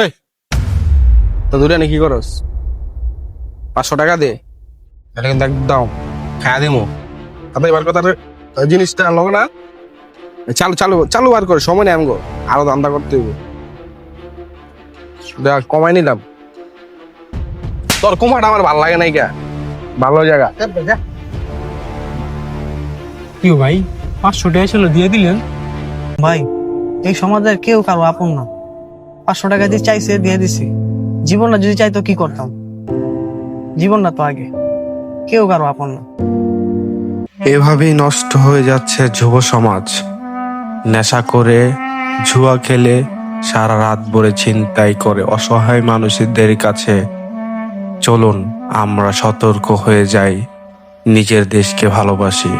এই তো দূরে নি কি করস? 500 টাকা দে, তাহলে কিন্তু একদম খায়া দিমু। আপনি এবার কথা জিনিসটা আনলো না, চালু চালু চালু বার করে সময় নেই আমগো, আরো দান্দা করতে হইব। দেখ কমাই নিলাম, তোর কমাটা আমার ভালো লাগে নাই কে, ভালো জায়গা। কি ভাই 500 টাকা ছিল দিয়ে দিলেন? ভাই এই সমাজের কেউ কারো আপন না। 500 টাকা দিয়ে চাইছে দিয়ে দিছি। জীবন না যদি চাইতো কি করতাম? জীবন না তো আগে, কেউ কারো আপন না। এভাবেই নষ্ট হয়ে যাচ্ছে যুব সমাজ। নেশা করে, জুয়া খেলে, সারা রাত ভরে ছিনতাই করে অসহায় মানুষদের কাছে। চলুন আমরা সতর্ক হয়ে যাই, নিজের দেশকে ভালোবাসি।